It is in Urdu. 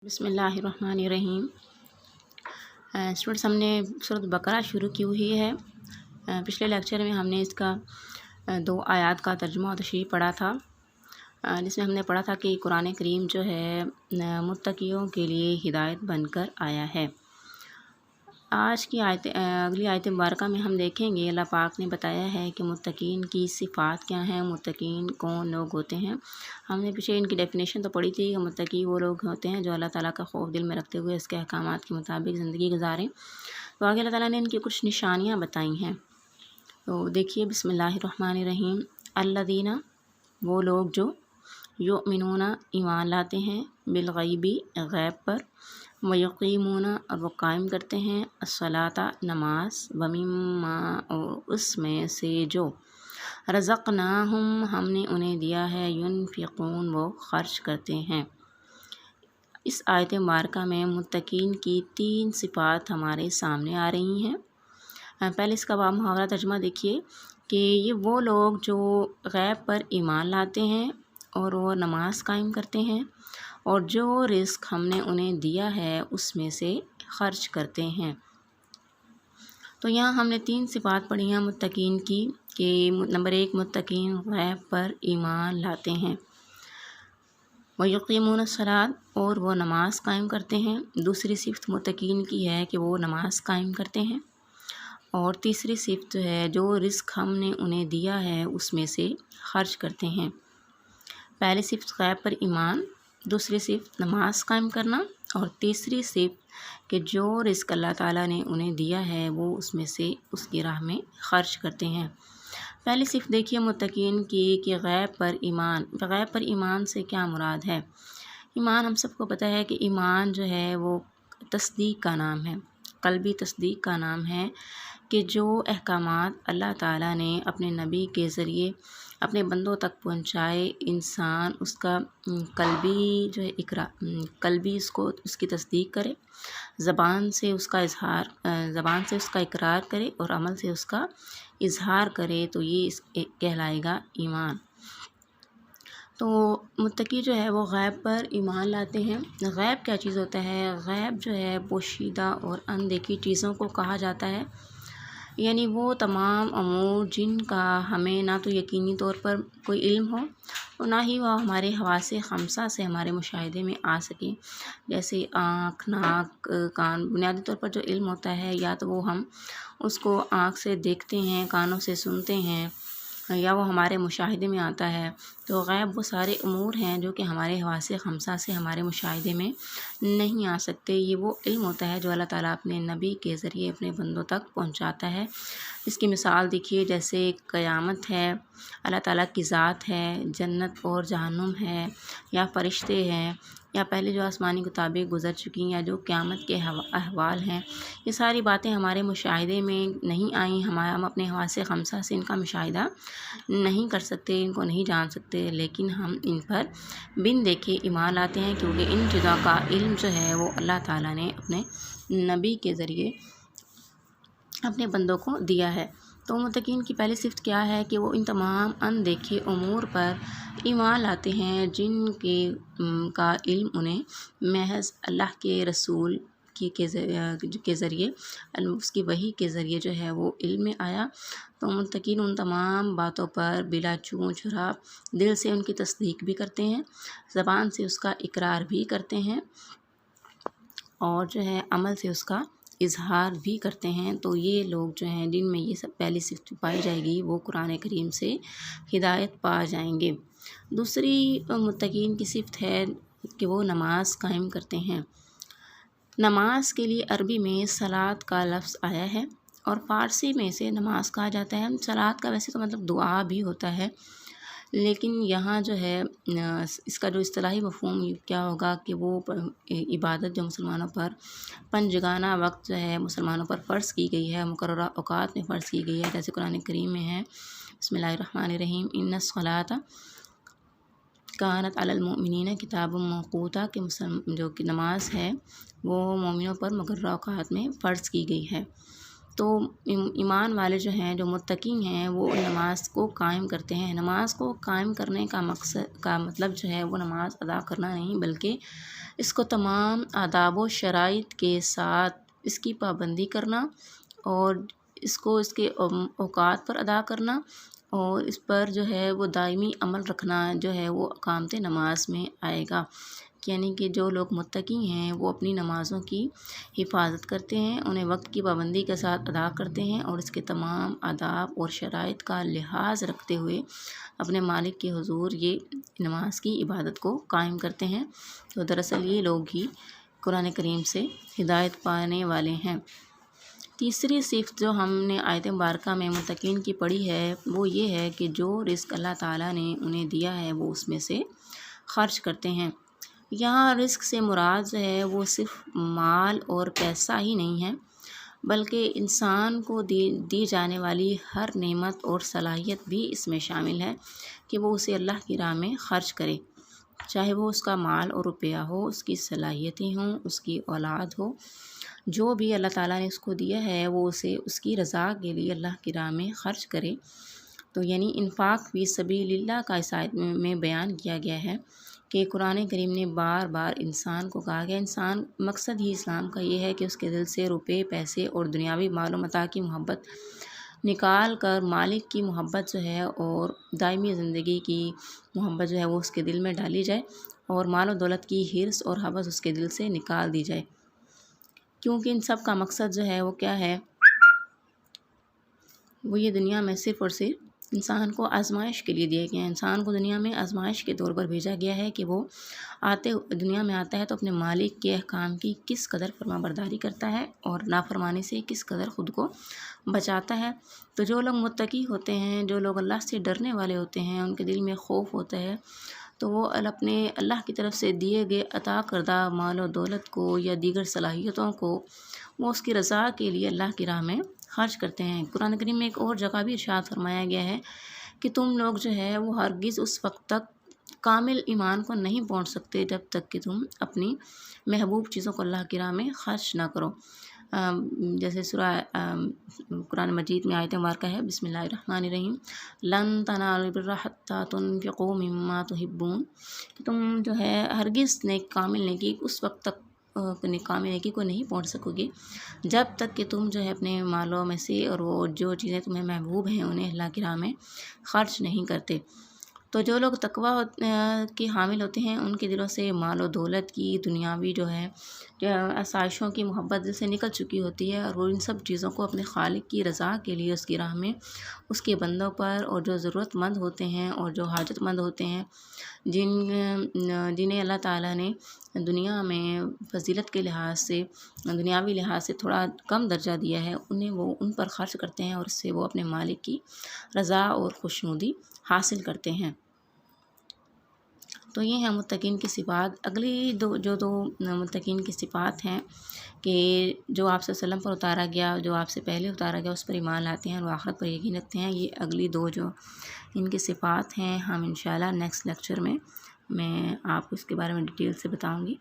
بسم اللہ الرحمن الرحیم۔ اسٹوڈنٹس، ہم نے سورۃ بقرہ شروع کی ہوئی ہے۔ پچھلے لیکچر میں ہم نے اس کا 2 آیات کا ترجمہ و تشریح پڑھا تھا، جس میں ہم نے پڑھا تھا کہ قرآن کریم جو ہے متقیوں کے لیے ہدایت بن کر آیا ہے۔ آج کی اگلی آیت مبارکہ میں ہم دیکھیں گے اللہ پاک نے بتایا ہے کہ متقین کی صفات کیا ہیں، متقین کون لوگ ہوتے ہیں۔ ہم نے پیچھے ان کی ڈیفینیشن تو پڑھی تھی کہ متقی وہ لوگ ہوتے ہیں جو اللہ تعالیٰ کا خوف دل میں رکھتے ہوئے اس کے احکامات کے مطابق زندگی گزاریں۔ تو آگے اللہ تعالیٰ نے ان کی کچھ نشانیاں بتائی ہیں، تو دیکھیے بسم اللہ الرحمن الرحیم۔ الذین، وہ لوگ جو یؤمنون، ایمان لاتے ہیں، بالغیبی، غیب پر، ویقیمون، اور وہ قائم کرتے ہیں، الصلاۃ، نماز، ومما، اور اس میں سے جو، رزقناہم، ہم نے انہیں دیا ہے، ینفقون، وہ خرچ کرتے ہیں۔ اس آیت مبارکہ میں متقین کی 3 صفات ہمارے سامنے آ رہی ہیں۔ پہلے اس کا محاورہ ترجمہ دیکھیے کہ یہ وہ لوگ جو غیب پر ایمان لاتے ہیں اور وہ نماز قائم کرتے ہیں اور جو رزق ہم نے انہیں دیا ہے اس میں سے خرچ کرتے ہیں۔ تو یہاں ہم نے 3 صفات پڑھی ہیں متقین کی کہ نمبر 1، متقین غیب پر ایمان لاتے ہیں، وَيُقِيمُونَ الصَّلَاةَ، اور وہ نماز قائم کرتے ہیں۔ دوسری صفت متقین کی ہے کہ وہ نماز قائم کرتے ہیں، اور تیسری صفت جو ہے جو رزق ہم نے انہیں دیا ہے اس میں سے خرچ کرتے ہیں۔ پہلی صفت غیب پر ایمان، دوسری صفت نماز قائم کرنا، اور تیسری صفت کہ جو رزق اللہ تعالیٰ نے انہیں دیا ہے وہ اس میں سے اس کی راہ میں خرچ کرتے ہیں۔ پہلی صفت دیکھیے متقین کی کہ غیب پر ایمان۔ غیب پر ایمان سے کیا مراد ہے؟ ایمان ہم سب کو پتہ ہے کہ ایمان جو ہے وہ تصدیق کا نام ہے، قلبی تصدیق کا نام ہے کہ جو احکامات اللہ تعالیٰ نے اپنے نبی کے ذریعے اپنے بندوں تک پہنچائے، انسان اس کا قلبی جو ہے قلبی اس کی تصدیق کرے، زبان سے اس کا اقرار کرے اور عمل سے اس کا اظہار کرے، تو یہ کہلائے گا ایمان۔ تو متقی جو ہے وہ غیب پر ایمان لاتے ہیں۔ غیب کیا چیز ہوتا ہے؟ غیب جو ہے پوشیدہ اور اندیکھی چیزوں کو کہا جاتا ہے، یعنی وہ تمام امور جن کا ہمیں نہ تو یقینی طور پر کوئی علم ہو اور نہ ہی وہ ہمارے حواس خمسہ سے ہمارے مشاہدے میں آ سکیں، جیسے آنکھ، ناک، کان۔ بنیادی طور پر جو علم ہوتا ہے یا تو وہ ہم اس کو آنکھ سے دیکھتے ہیں، کانوں سے سنتے ہیں، یا وہ ہمارے مشاہدے میں آتا ہے۔ تو غیب وہ سارے امور ہیں جو کہ ہمارے حواس خمسہ سے ہمارے مشاہدے میں نہیں آ سکتے۔ یہ وہ علم ہوتا ہے جو اللہ تعالیٰ اپنے نبی کے ذریعے اپنے بندوں تک پہنچاتا ہے۔ اس کی مثال دیکھیے، جیسے قیامت ہے، اللہ تعالیٰ کی ذات ہے، جنت اور جہنم ہے، یا فرشتے ہیں، یا پہلے جو آسمانی کتابیں گزر چکی ہیں، یا جو قیامت کے احوال ہیں، یہ ساری باتیں ہمارے مشاہدے میں نہیں آئیں۔ ہم اپنے حواس خمسہ سے ان کا مشاہدہ نہیں کر سکتے، ان کو نہیں جان سکتے، لیکن ہم ان پر بن دیکھے ایمان لاتے ہیں کیونکہ ان چیزوں کا علم جو ہے وہ اللہ تعالیٰ نے اپنے نبی کے ذریعے اپنے بندوں کو دیا ہے۔ تو متقین کی پہلی صفت کیا ہے کہ وہ ان تمام اندیکھے امور پر ایمان لاتے ہیں جن کا علم انہیں محض اللہ کے رسول کے ذریعے، اس کی وحی کے ذریعے جو ہے وہ علم میں آیا۔ تو متقین ان تمام باتوں پر بلا چون چرا دل سے ان کی تصدیق بھی کرتے ہیں، زبان سے اس کا اقرار بھی کرتے ہیں، اور جو ہے عمل سے اس کا اظہار بھی کرتے ہیں۔ تو یہ لوگ جو ہیں جن میں یہ سب پہلی صفت پائی جائے گی وہ قرآن کریم سے ہدایت پا جائیں گے۔ دوسری متقین کی صفت ہے کہ وہ نماز قائم کرتے ہیں۔ نماز کے لیے عربی میں صلاۃ کا لفظ آیا ہے اور فارسی میں اسے نماز کہا جاتا ہے۔ صلاۃ کا ویسے تو مطلب دعا بھی ہوتا ہے، لیکن یہاں جو ہے اس کا جو اصطلاحی مفہوم کیا ہوگا کہ وہ عبادت جو مسلمانوں پر پنجگانہ وقت جو ہے مسلمانوں پر فرض کی گئی ہے، مقررہ اوقات میں فرض کی گئی ہے، جیسے قرآن کریم میں ہے بسم اللہ الرحمن الرحیم، ان الصلاۃ کانت علی المؤمنین کتابا موقوتا، کہ جو کہ نماز ہے وہ مومنوں پر مقررہ اوقات میں فرض کی گئی ہے۔ تو ایمان والے جو ہیں، جو متقین ہیں، وہ نماز کو قائم کرتے ہیں۔ نماز کو قائم کرنے کا مطلب جو ہے وہ نماز ادا کرنا نہیں، بلکہ اس کو تمام آداب و شرائط کے ساتھ اس کی پابندی کرنا، اور اس کے اوقات پر ادا کرنا، اور اس پر جو ہے وہ دائمی عمل رکھنا جو ہے وہ اقامت نماز میں آئے گا۔ یعنی کہ جو لوگ متقی ہیں وہ اپنی نمازوں کی حفاظت کرتے ہیں، انہیں وقت کی پابندی کے ساتھ ادا کرتے ہیں، اور اس کے تمام آداب اور شرائط کا لحاظ رکھتے ہوئے اپنے مالک کے حضور یہ نماز کی عبادت کو قائم کرتے ہیں۔ تو دراصل یہ لوگ ہی قرآن کریم سے ہدایت پانے والے ہیں۔ تیسری صفت جو ہم نے آیت مبارکہ میں متقین کی پڑھی ہے وہ یہ ہے کہ جو رزق اللہ تعالیٰ نے انہیں دیا ہے وہ اس میں سے خرچ کرتے ہیں۔ یہاں رزق سے مراد جو ہے وہ صرف مال اور پیسہ ہی نہیں ہے، بلکہ انسان کو دی جانے والی ہر نعمت اور صلاحیت بھی اس میں شامل ہے کہ وہ اسے اللہ کی راہ میں خرچ کرے، چاہے وہ اس کا مال اور روپیہ ہو، اس کی صلاحیتیں ہوں، اس کی اولاد ہو، جو بھی اللہ تعالیٰ نے اس کو دیا ہے وہ اسے اس کی رضا کے لیے اللہ کی راہ میں خرچ کرے۔ تو یعنی انفاق فی سبیل اللہ کا اس آیت میں بیان کیا گیا ہے کہ قرآن کریم نے بار بار انسان کو کہا گیا، انسان مقصد ہی اسلام کا یہ ہے کہ اس کے دل سے روپے، پیسے اور دنیاوی مال و متاع کی محبت نکال کر مالک کی محبت جو ہے اور دائمی زندگی کی محبت جو ہے وہ اس کے دل میں ڈالی جائے، اور مال و دولت کی حرص اور ہوس اس کے دل سے نکال دی جائے، کیونکہ ان سب کا مقصد جو ہے وہ کیا ہے، وہ یہ دنیا میں صرف اور صرف انسان کو آزمائش کے لیے دیا گیا ہے۔ انسان کو دنیا میں آزمائش کے طور پر بھیجا گیا ہے کہ وہ دنیا میں آتا ہے تو اپنے مالک کے احکام کی کس قدر فرما برداری کرتا ہے اور نافرمانی سے کس قدر خود کو بچاتا ہے۔ تو جو لوگ متقی ہوتے ہیں، جو لوگ اللہ سے ڈرنے والے ہوتے ہیں، ان کے دل میں خوف ہوتا ہے، تو وہ اپنے اللہ کی طرف سے دیے گئے عطا کردہ مال و دولت کو یا دیگر صلاحیتوں کو وہ اس کی رضا کے لیے اللہ کی راہ میں خرچ کرتے ہیں۔ قرآن کریم میں ایک اور جگہ بھی ارشاد فرمایا گیا ہے کہ تم لوگ جو ہے وہ ہرگز اس وقت تک کامل ایمان کو نہیں پہنچ سکتے جب تک کہ تم اپنی محبوب چیزوں کو اللہ کی راہ میں خرچ نہ کرو۔ جیسے سورہ قرآن مجید میں آیت مبارکہ ہے، بسم اللہ الرحمن الرحیم، لن تنالوا البر حتی تنفقوا مما تحبون، کہ تم جو ہے ہرگز کامل نیکی اس وقت تک کامل نیکی کو نہیں پہنچ سکو گے جب تک کہ تم جو ہے اپنے مالوں میں سے اور وہ جو چیزیں تمہیں محبوب ہیں انہیں اللہ کی راہ میں خرچ نہیں کرتے۔ تو جو لوگ تقویٰ کے حامل ہوتے ہیں ان کے دلوں سے مال و دولت کی دنیاوی جو ہے آسائشوں کی محبت دل سے نکل چکی ہوتی ہے، اور وہ ان سب چیزوں کو اپنے خالق کی رضا کے لیے اس کی راہ میں اس کے بندوں پر، اور جو ضرورت مند ہوتے ہیں اور جو حاجت مند ہوتے ہیں، جنہیں اللہ تعالیٰ نے دنیا میں فضیلت کے لحاظ سے، دنیاوی لحاظ سے تھوڑا کم درجہ دیا ہے، وہ ان پر خرچ کرتے ہیں، اور اس سے وہ اپنے مالک کی رضا اور خوشنودی حاصل کرتے ہیں۔ تو یہ ہیں متقین کی صفات۔ اگلی دو متقین کی صفات ہیں کہ جو آپ صلی اللہ علیہ وسلم پر اتارا گیا، جو آپ سے پہلے اتارا گیا اس پر ایمان لاتے ہیں اور آخرت پر یقین رکھتے ہیں۔ یہ اگلی دو جو ان کی صفات ہیں، ہم انشاءاللہ نیکسٹ لیکچر میں آپ کو اس کے بارے میں ڈیٹیل سے بتاؤں گی۔